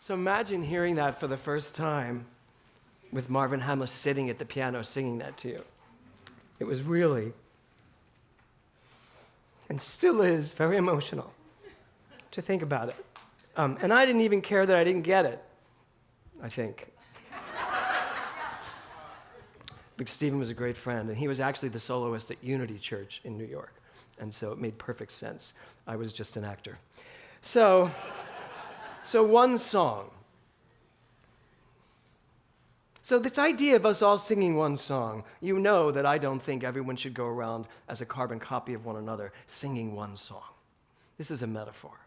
So imagine hearing that for the first time with Marvin Hamlish sitting at the piano singing that to you. It was really, and still is, very emotional to think about it. And I didn't even care that I didn't get it, I think. Because Stephen was a great friend, and he was actually the soloist at Unity Church in New York. And so it made perfect sense. I was just an actor. So one song. So this idea of us all singing one song, you know that I don't think everyone should go around as a carbon copy of one another singing one song. This is a metaphor.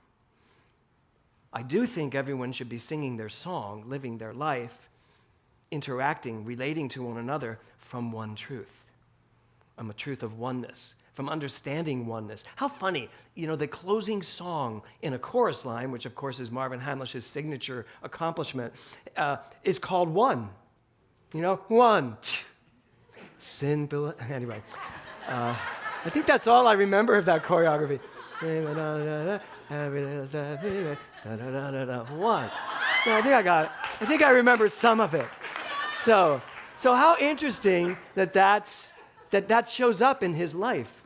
I do think everyone should be singing their song, living their life, interacting, relating to one another from one truth. A truth of oneness, from understanding oneness. How funny, the closing song in a chorus line, which of course is Marvin Hamlish's signature accomplishment, is called One. One. Simple. Anyway, I think that's all I remember of that choreography. One. No, I think I remember some of it. So how interesting that shows up in his life,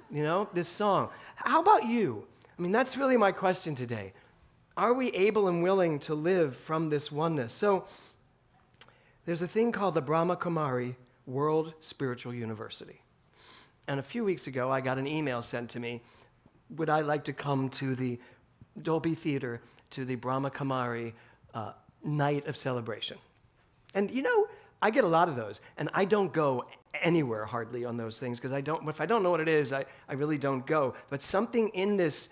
this song. How about you? That's really my question today. Are we able and willing to live from this oneness? So there's a thing called the Brahma Kumari World Spiritual University. And a few weeks ago, I got an email sent to me. Would I like to come to the Dolby Theater to the Brahma Kumari night of celebration? And I get a lot of those, and I don't go anywhere hardly on those things because if I don't know what it is, I really don't go. But something in this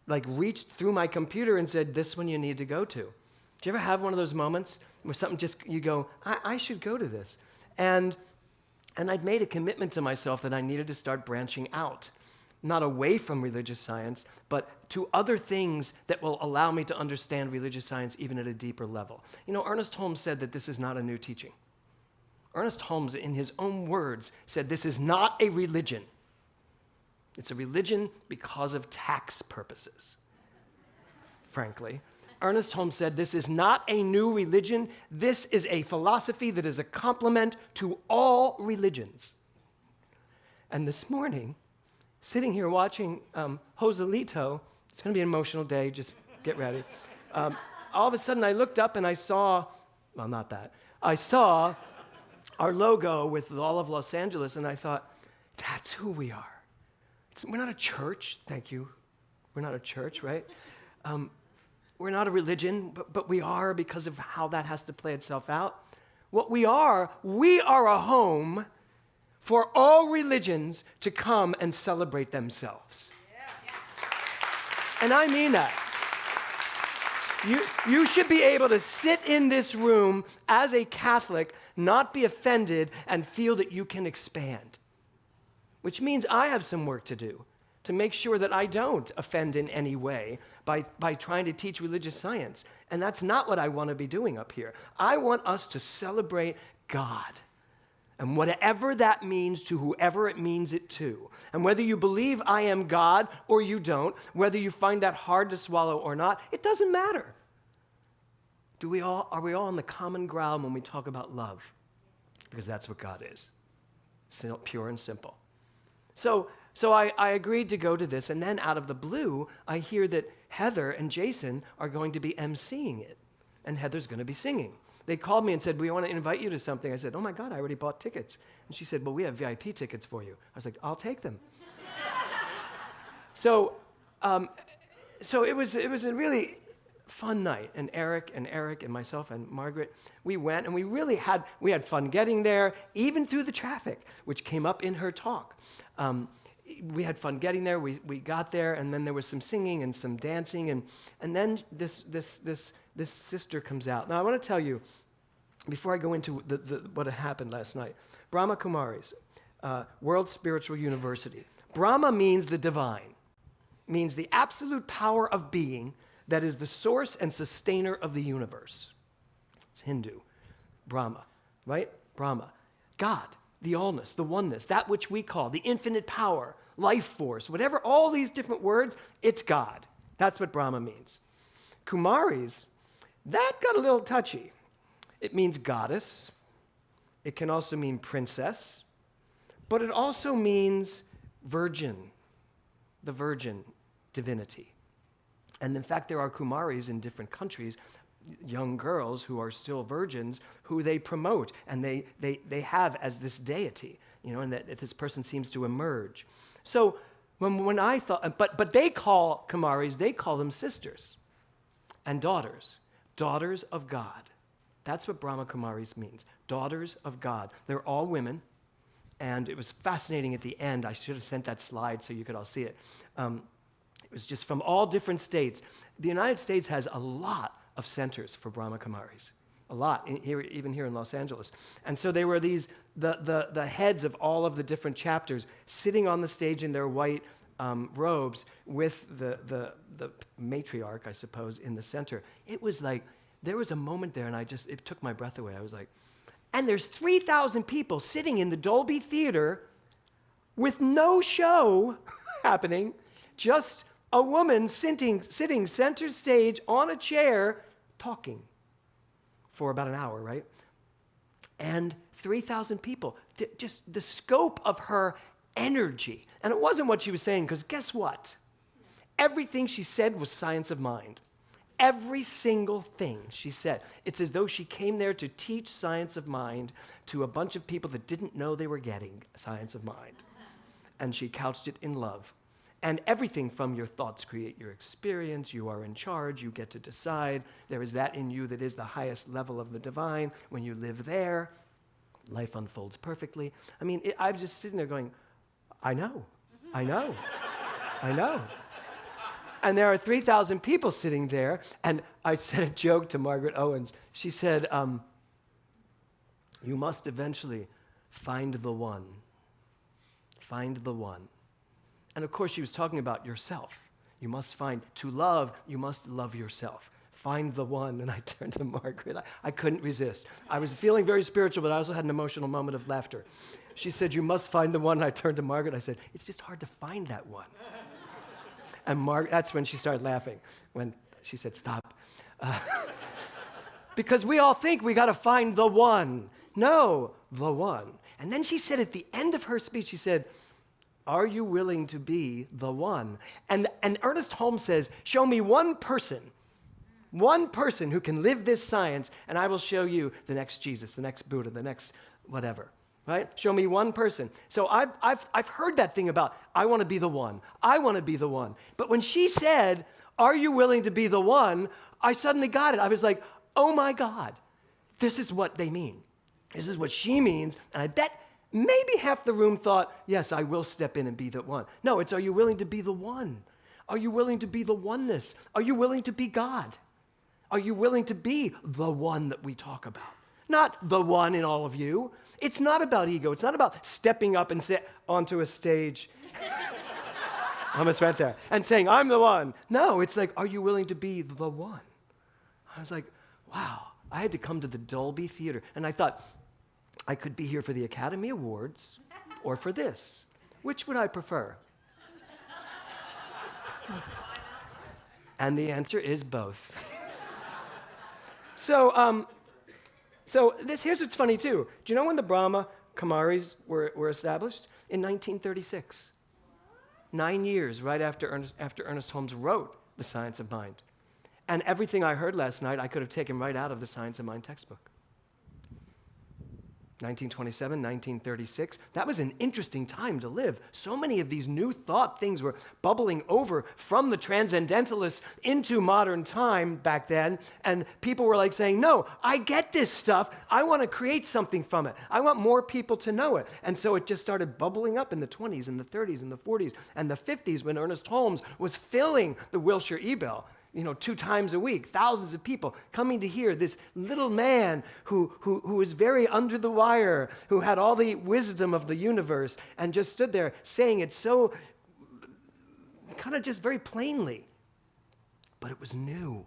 reached through my computer and said, this one you need to go to. Do you ever have one of those moments where something you go, I should go to this? And I'd made a commitment to myself that I needed to start branching out, not away from religious science, but to other things that will allow me to understand religious science even at a deeper level. Ernest Holmes said that this is not a new teaching. Ernest Holmes, in his own words, said this is not a religion. It's a religion because of tax purposes, frankly. Ernest Holmes said this is not a new religion. This is a philosophy that is a complement to all religions. And this morning, sitting here watching Joselito, it's going to be an emotional day, just get ready. All of a sudden, I looked up and I saw, well, not that. I saw our logo with all of Los Angeles, and I thought, that's who we are. We're not a church, thank you. We're not a church, right? We're not a religion, but we are because of how that has to play itself out. What we are a home for all religions to come and celebrate themselves. Yeah. And I mean that. You should be able to sit in this room as a Catholic, not be offended, and feel that you can expand. Which means I have some work to do to make sure that I don't offend in any way by trying to teach religious science. And that's not what I want to be doing up here. I want us to celebrate God. And whatever that means to whoever it means it to. And whether you believe I am God or you don't, whether you find that hard to swallow or not, it doesn't matter. Are we all on the common ground when we talk about love? Because that's what God is. Pure and simple. So I agreed to go to this, and then out of the blue, I hear that Heather and Jason are going to be emceeing it, and Heather's going to be singing. They called me and said, we want to invite you to something. I said, oh my God, I already bought tickets. And she said, well, we have VIP tickets for you. I was like, I'll take them. So it was a really fun night, and Eric and myself and Margaret, we went, and we had fun getting there, even through the traffic, which came up in her talk. We had fun getting there. We got there, and then there was some singing and some dancing, and then this sister comes out. Now I want to tell you, before I go into what had happened last night, Brahma Kumaris, World Spiritual University. Brahma means the divine, means the absolute power of being that is the source and sustainer of the universe. It's Hindu, Brahma, right? Brahma, God. The allness, the oneness, that which we call the infinite power, life force, whatever, all these different words, it's God. That's what Brahma means. Kumaris That got a little touchy. It means goddess. It can also mean princess. But it also means virgin, the virgin divinity. And in fact, there are Kumaris in different countries, young girls who are still virgins, who they promote and they have as this deity, and that this person seems to emerge. So when I thought, but they call Kumaris, they call them sisters and daughters of God. That's what Brahma Kumaris means, daughters of God. They're all women, and it was fascinating at the end. I should have sent that slide so you could all see it. It was just from all different states. The United States has a lot of centers for Brahma Kumaris, a lot, even here in Los Angeles. And so they were the heads of all of the different chapters sitting on the stage in their white robes with the matriarch, I suppose, in the center. It was like, there was a moment there, and it took my breath away. I was like, and there's 3,000 people sitting in the Dolby Theater with no show happening, just a woman sitting center stage on a chair talking for about an hour, right? And 3,000 people, just the scope of her energy. And it wasn't what she was saying, because guess what? Everything she said was science of mind. Every single thing she said. It's as though she came there to teach science of mind to a bunch of people that didn't know they were getting science of mind. And she couched it in love. And everything from your thoughts create your experience. You are in charge. You get to decide. There is that in you that is the highest level of the divine. When you live there, life unfolds perfectly. I mean, I'm just sitting there going, I know. And there are 3,000 people sitting there. And I said a joke to Margaret Owens. She said, you must eventually find the one. Find the one. And of course, she was talking about yourself. You must to love, you must love yourself. Find the one. And I turned to Margaret. I couldn't resist. I was feeling very spiritual, but I also had an emotional moment of laughter. She said, you must find the one. And I turned to Margaret. I said, it's just hard to find that one. And that's when she started laughing, when she said, stop. Because we all think we got to find the one. No, the one. And then she said at the end of her speech, she said, are you willing to be the one? And Ernest Holmes says, show me one person who can live this science, and I will show you the next Jesus, the next Buddha, the next whatever, right? Show me one person. So I've heard that thing about, I want to be the one. I want to be the one. But when she said, are you willing to be the one? I suddenly got it. I was like, oh my God, this is what they mean. This is what she means, and I bet maybe half the room thought, yes, I will step in and be the one. No, it's, are you willing to be the one? Are you willing to be the oneness? Are you willing to be God? Are you willing to be the one that we talk about? Not the one in all of you. It's not about ego. It's not about stepping up and sit onto a stage. Almost right there. And saying, I'm the one. No, it's like, are you willing to be the one? I was like, wow. I had to come to the Dolby Theater. And I thought, I could be here for the Academy Awards or for this. Which would I prefer? And the answer is both. So here's what's funny too. Do you know when the Brahma Kumaris were established? In 1936. 9 years right after Ernest Holmes wrote The Science of Mind. And everything I heard last night, I could have taken right out of the Science of Mind textbook. 1927, 1936. That was an interesting time to live. So many of these new thought things were bubbling over from the transcendentalists into modern time back then. And people were like saying, no, I get this stuff. I want to create something from it. I want more people to know it. And so it just started bubbling up in the 20s and the 30s and the 40s and the 50s when Ernest Holmes was filling the Wilshire E-Bell. 2 times a week, thousands of people coming to hear this little man who was very under the wire, who had all the wisdom of the universe, and just stood there saying it so kind of just very plainly. But it was new.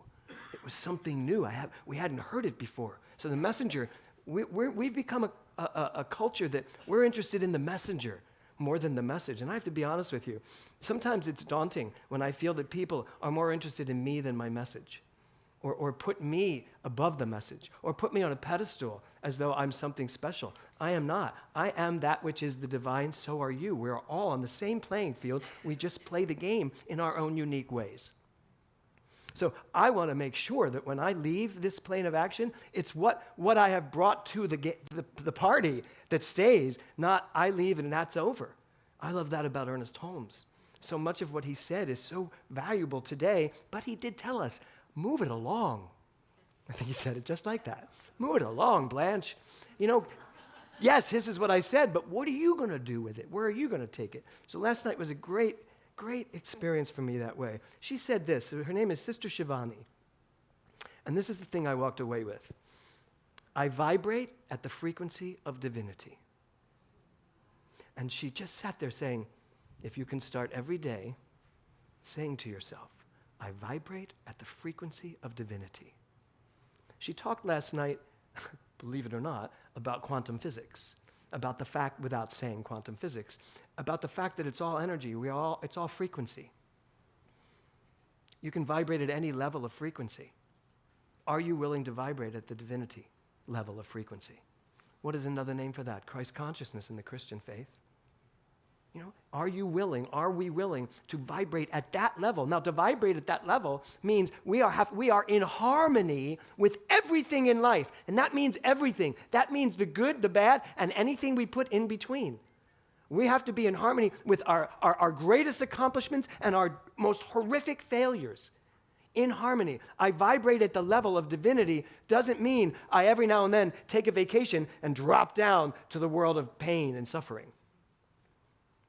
It was something new. We hadn't heard it before. So the messenger, we've become a culture that we're interested in the messenger more than the message. And I have to be honest with you. Sometimes it's daunting when I feel that people are more interested in me than my message. or put me above the message, or put me on a pedestal as though I'm something special. I am not. I am that which is the divine, so are you. We're all on the same playing field. We just play the game in our own unique ways. So I want to make sure that when I leave this plane of action, it's what I have brought to the party that stays, not I leave and that's over. I love that about Ernest Holmes. So much of what he said is so valuable today, but he did tell us, move it along. I think he said it just like that. Move it along, Blanche. Yes, this is what I said, but what are you going to do with it? Where are you going to take it? So last night was a great experience for me that way. She said this. Her name is Sister Shivani. And this is the thing I walked away with. I vibrate at the frequency of divinity. And she just sat there saying, if you can start every day saying to yourself, I vibrate at the frequency of divinity. She talked last night, believe it or not, about quantum physics, about the fact, without saying quantum physics, about the fact that it's all energy, it's all frequency. You can vibrate at any level of frequency. Are you willing to vibrate at the divinity level of frequency? What is another name for that? Christ consciousness in the Christian faith. Are we willing to vibrate at that level? Now, to vibrate at that level means we are in harmony with everything in life. And that means everything. That means the good, the bad, and anything we put in between. We have to be in harmony with our greatest accomplishments and our most horrific failures. In harmony. I vibrate at the level of divinity doesn't mean I every now and then take a vacation and drop down to the world of pain and suffering.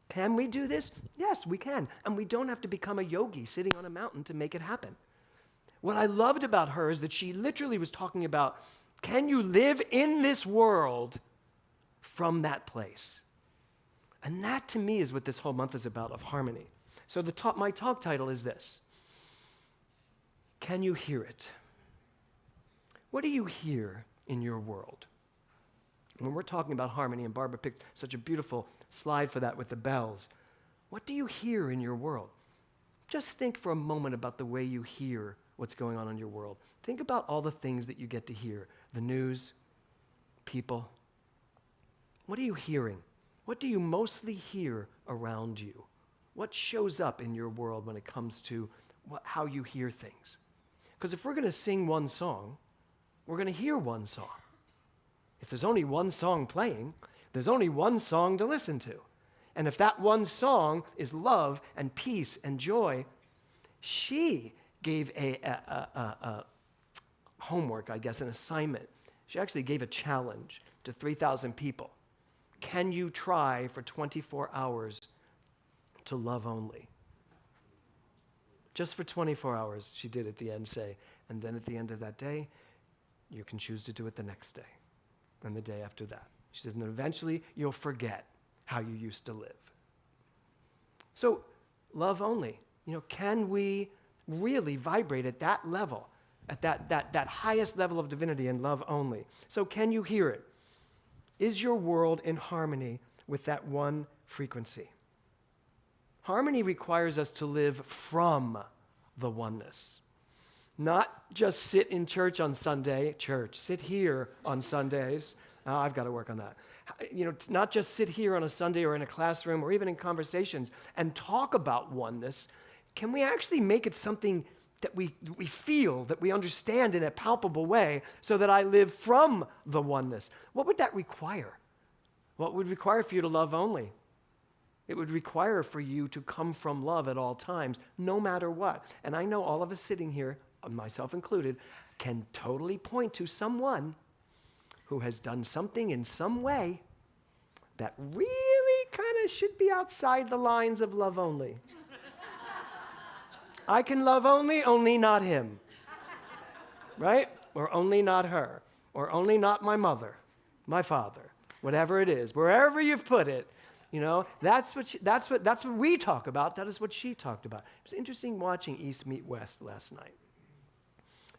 Can we do this? Yes, we can. And we don't have to become a yogi sitting on a mountain to make it happen. What I loved about her is that she literally was talking about, can you live in this world from that place? And that to me is what this whole month is about, of harmony. So my talk title is this. Can you hear it? What do you hear in your world? When we're talking about harmony, and Barbara picked such a beautiful slide for that with the bells, what do you hear in your world? Just think for a moment about the way you hear what's going on in your world. Think about all the things that you get to hear, the news, people. What are you hearing? What do you mostly hear around you? What shows up in your world when it comes to how you hear things? Because if we're going to sing one song, we're going to hear one song. If there's only one song playing, there's only one song to listen to. And if that one song is love and peace and joy, she gave a homework, I guess, an assignment. She actually gave a challenge to 3,000 people. Can you try for 24 hours to love only? Just for 24 hours, she did at the end say, and then at the end of that day, you can choose to do it the next day and the day after that. She says, and then eventually you'll forget how you used to live. So, love only. Can we really vibrate at that level, at that highest level of divinity and love only? So can you hear it? Is your world in harmony with that one frequency? Harmony requires us to live from the oneness. Not just sit in church on Sunday, sit here on Sundays. I've got to work on that. Not just sit here on a Sunday or in a classroom or even in conversations and talk about oneness. Can we actually make it something that we feel, that we understand in a palpable way so that I live from the oneness? What would that require? What would require for you to love only? It would require for you to come from love at all times, no matter what. And I know all of us sitting here, myself included, can totally point to someone who has done something in some way that really kind of should be outside the lines of love only. I can love only not him, right? Or only not her, or only not my mother, my father, whatever it is, wherever you've put it. That's what we talk about. That is what she talked about. It was interesting watching East meet West last night.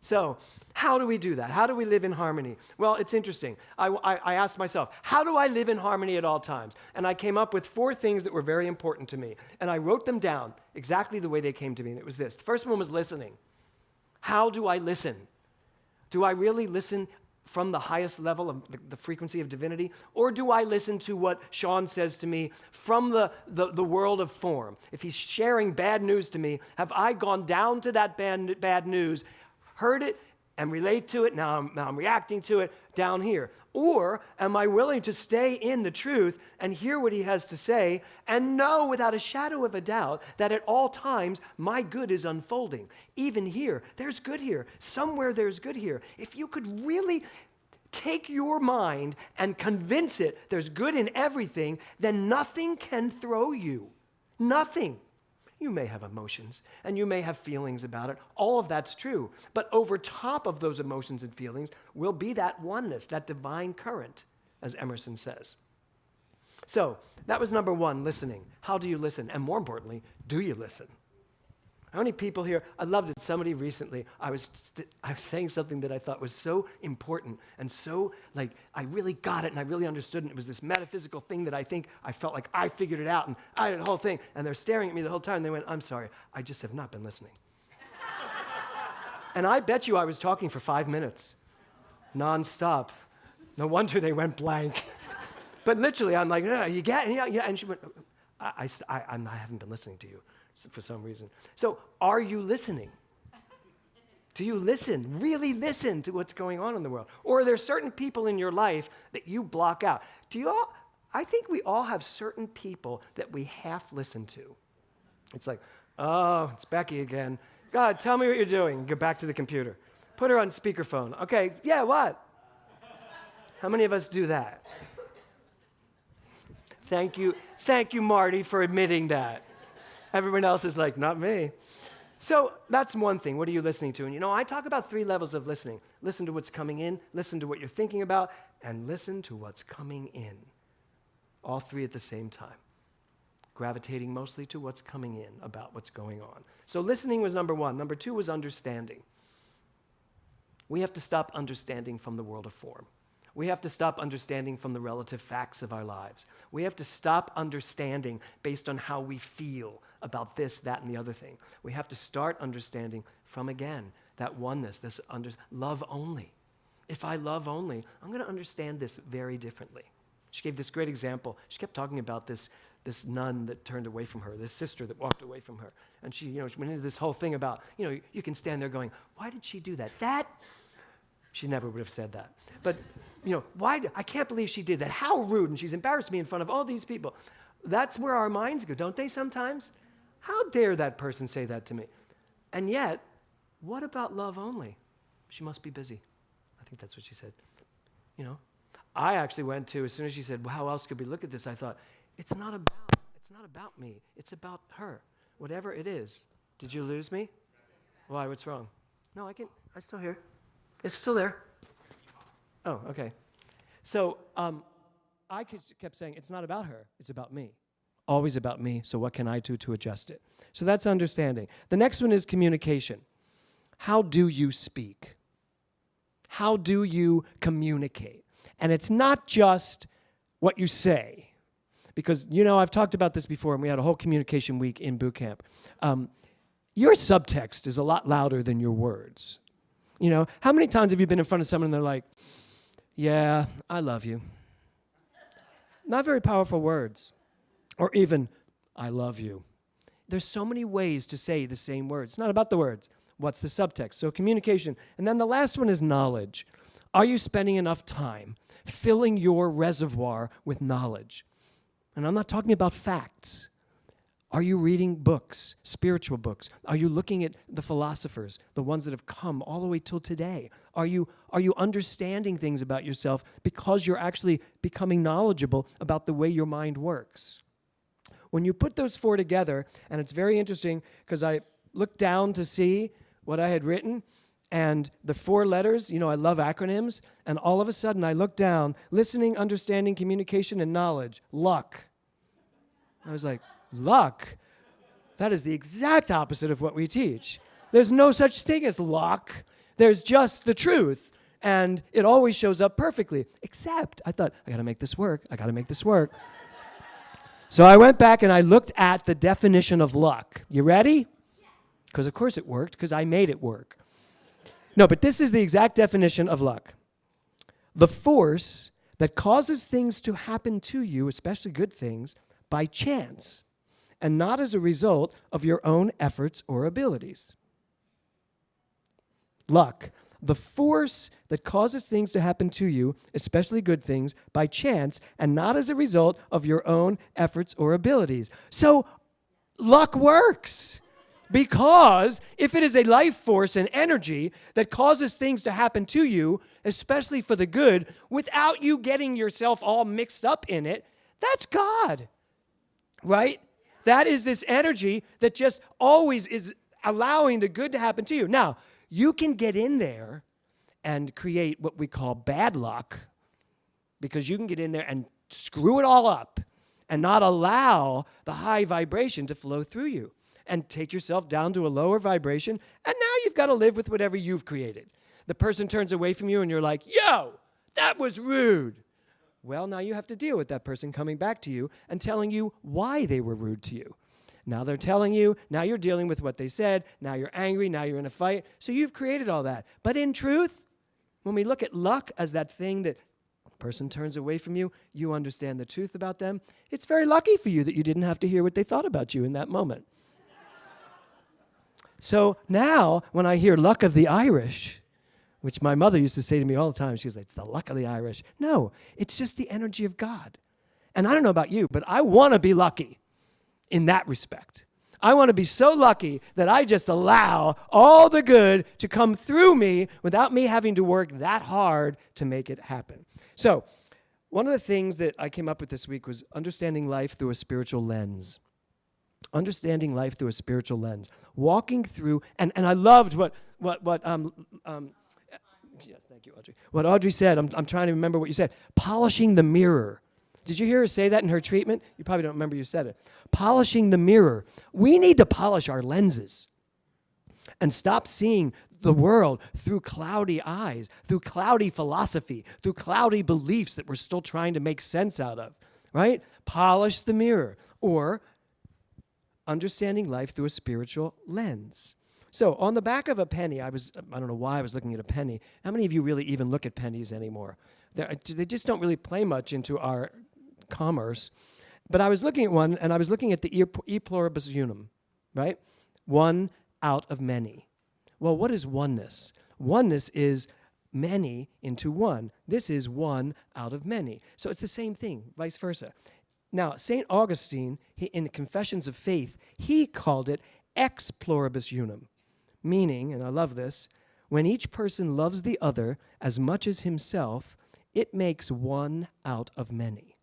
So, how do we do that? How do we live in harmony? Well, it's interesting. I asked myself, how do I live in harmony at all times? And I came up with 4 things that were very important to me. And I wrote them down exactly the way they came to me. And it was this. The first one was listening. How do I listen? Do I really listen from the highest level of the frequency of divinity? Or do I listen to what Sean says to me from the world of form? If he's sharing bad news to me, have I gone down to that bad news, heard it, and relate to it? Now I'm reacting to it down here. Or am I willing to stay in the truth and hear what he has to say and know without a shadow of a doubt that at all times my good is unfolding? Even here, there's good here. Somewhere there's good here. If you could really take your mind and convince it there's good in everything, then nothing can throw you. Nothing. You may have emotions and you may have feelings about it. All of that's true. But over top of those emotions and feelings will be that oneness, that divine current, as Emerson says. So that was number one, listening. How do you listen? And more importantly, do you listen? How many people here, I loved it, somebody recently, I was saying something that I thought was so important and so, like, I really got it and I really understood it. And it was this metaphysical thing that I felt like I figured it out and I did the whole thing. And they're staring at me the whole time and they went, I'm sorry, I just have not been listening. And I bet you I was talking for 5 minutes, nonstop. No wonder they went blank. But literally, I'm like, no, you get it? Yeah. And she went, I haven't been listening to you for some reason. So are you listening? Do you listen, really listen to what's going on in the world? Or are there certain people in your life that you block out? I think we all have certain people that we half listen to. It's like, oh, it's Becky again. God, tell me what you're doing. Go back to the computer. Put her on speakerphone. Okay, yeah, what? How many of us do that? Thank you, Marty, for admitting that. Everyone else is like, not me. So that's one thing. What are you listening to? And I talk about 3 levels of listening. Listen to what's coming in, listen to what you're thinking about, and listen to what's coming in. All 3 at the same time. Gravitating mostly to what's coming in about what's going on. So listening was number 1. Number 2 was understanding. We have to stop understanding from the world of form. We have to stop understanding from the relative facts of our lives. We have to stop understanding based on how we feel about this, that, and the other thing. We have to start understanding from, again, that oneness, this love only. If I love only, I'm going to understand this very differently. She gave this great example. She kept talking about this nun that turned away from her, this sister that walked away from her. And she went into this whole thing about, you can stand there going, why did she do that? She never would have said that. But, I can't believe she did that. How rude, and she's embarrassed me in front of all these people. That's where our minds go, don't they sometimes? How dare that person say that to me? And yet, what about love only? She must be busy. I think that's what she said. I actually went to, as soon as she said, well, how else could we look at this? I thought, it's not about me. It's about her, whatever it is. Did you lose me? Why, what's wrong? No, I'm still here. It's still there. Oh, okay. So I kept saying, it's not about her, it's about me. Always about me, so what can I do to adjust it? So that's understanding. The next one is communication. How do you speak? How do you communicate? And it's not just what you say. Because, I've talked about this before, and we had a whole communication week in boot camp. Your subtext is a lot louder than your words. How many times have you been in front of someone and they're like, yeah, I love you. Not very powerful words. Or even, I love you. There's so many ways to say the same words. It's not about the words. What's the subtext? So communication. And then the last one is knowledge. Are you spending enough time filling your reservoir with knowledge? And I'm not talking about facts. Are you reading books, spiritual books? Are you looking at the philosophers, the ones that have come all the way till today? Are you understanding things about yourself because you're actually becoming knowledgeable about the way your mind works? When you put those 4 together, and it's very interesting because I looked down to see what I had written, and the 4 letters, I love acronyms, and all of a sudden I looked down, listening, understanding, communication, and knowledge, luck. I was like, luck? That is the exact opposite of what we teach. There's no such thing as luck. There's just the truth. And it always shows up perfectly. Except, I thought, I got to make this work. So I went back and I looked at the definition of luck. You ready? Because of course it worked, because I made it work. No, but this is the exact definition of luck. The force that causes things to happen to you, especially good things, by chance, and not as a result of your own efforts or abilities. Luck. The force that causes things to happen to you, especially good things, by chance, and not as a result of your own efforts or abilities. So, luck works. Because if it is a life force and energy that causes things to happen to you, especially for the good, without you getting yourself all mixed up in it, that's God, right? That is this energy that just always is allowing the good to happen to you. Now, you can get in there and create what we call bad luck, because you can get in there and screw it all up and not allow the high vibration to flow through you, and take yourself down to a lower vibration, and now you've got to live with whatever you've created. The person turns away from you and you're like, yo, that was rude. Well, now you have to deal with that person coming back to you and telling you why they were rude to you. Now they're telling you, now you're dealing with what they said, now you're angry, now you're in a fight, so you've created all that. But in truth, when we look at luck as that thing that a person turns away from you, you understand the truth about them, it's very lucky for you that you didn't have to hear what they thought about you in that moment. So now, when I hear luck of the Irish, which my mother used to say to me all the time, she was like, it's the luck of the Irish. No, it's just the energy of God. And I don't know about you, but I want to be lucky in that respect. I want to be so lucky that I just allow all the good to come through me without me having to work that hard to make it happen. So, one of the things that I came up with this week was understanding life through a spiritual lens. Understanding life through a spiritual lens. Walking through, and I loved what yes, thank you, Audrey. What Audrey said, I'm trying to remember what you said. Polishing the mirror. Did you hear her say that in her treatment? You probably don't remember you said it. Polishing the mirror. We need to polish our lenses and stop seeing the world through cloudy eyes, through cloudy philosophy, through cloudy beliefs that we're still trying to make sense out of, right? Polish the mirror, or understanding life through a spiritual lens. So on the back of a penny, I don't know why I was looking at a penny. How many of you really even look at pennies anymore? They just don't really play much into our commerce. But I was looking at one, and I was looking at the e pluribus unum, right? One out of many. Well, what is oneness? Oneness is many into one. This is one out of many. So it's the same thing, vice versa. Now, St. Augustine, in Confessions of Faith, he called it ex pluribus unum, meaning, and I love this, when each person loves the other as much as himself, it makes one out of many.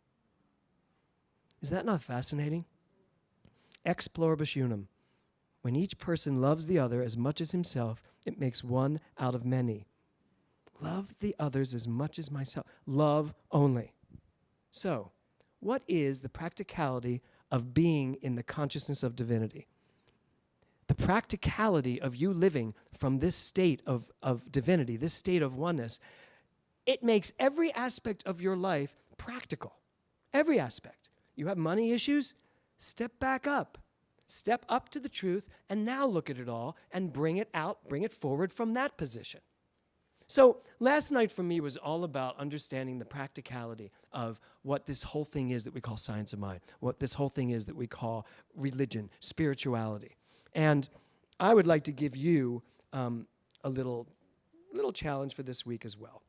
Is that not fascinating? Ex pluribus unum. When each person loves the other as much as himself, it makes one out of many. Love the others as much as myself. Love only. So, what is the practicality of being in the consciousness of divinity? The practicality of you living from this state of divinity, this state of oneness, it makes every aspect of your life practical. Every aspect. You have money issues? Step back up. Step up to the truth, and now look at it all and bring it out, bring it forward from that position. So last night for me was all about understanding the practicality of what this whole thing is that we call science of mind, what this whole thing is that we call religion, spirituality. And I would like to give you a little challenge for this week as well.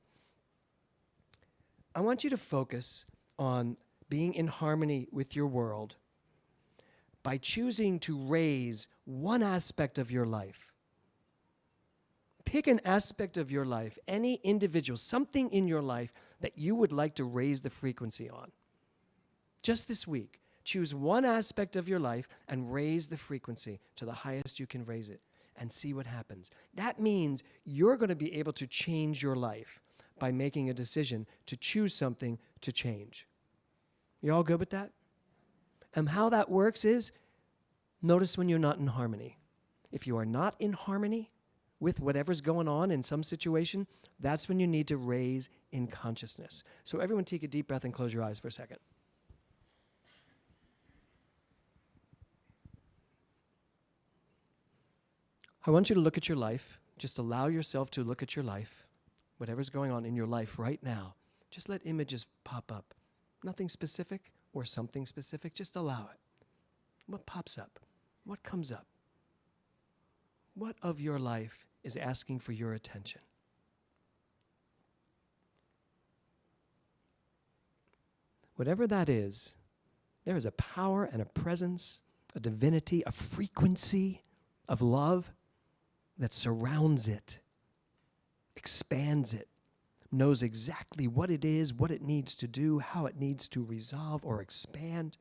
I want you to focus on being in harmony with your world by choosing to raise one aspect of your life. Pick an aspect of your life, any individual, something in your life that you would like to raise the frequency on. Just this week, choose one aspect of your life and raise the frequency to the highest you can raise it and see what happens. That means you're going to be able to change your life by making a decision to choose something to change. You all good with that? And how that works is, notice when you're not in harmony. If you are not in harmony with whatever's going on in some situation, that's when you need to raise in consciousness. So everyone take a deep breath and close your eyes for a second. I want you to look at your life Just allow yourself to look at your life, whatever's going on in your life right now. Just let images pop up. Nothing specific or something specific. Just allow it. What pops up? What comes up? What of your life is asking for your attention? Whatever that is, there is a power and a presence, a divinity, a frequency of love that surrounds it, expands it, knows exactly what it is, what it needs to do, how it needs to resolve or expand.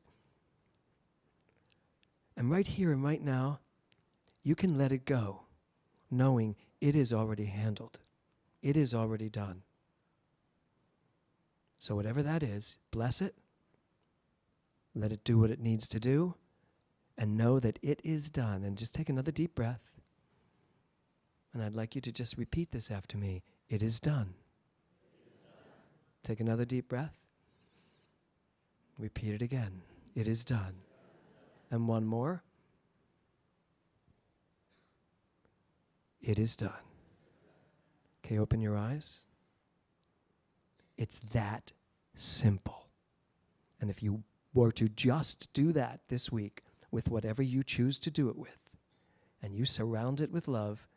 And right here and right now, you can let it go, knowing it is already handled. It is already done. So whatever that is, bless it, let it do what it needs to do, and know that it is done. And just take another deep breath. And I'd like you to just repeat this after me. It is done. Take another deep breath. Repeat it again. It is done. And one more. It is done. Okay, open your eyes. It's that simple. And if you were to just do that this week with whatever you choose to do it with, and you surround it with love,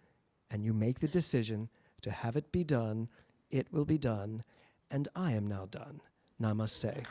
and you make the decision to have it be done, it will be done, and I am now done. Namaste.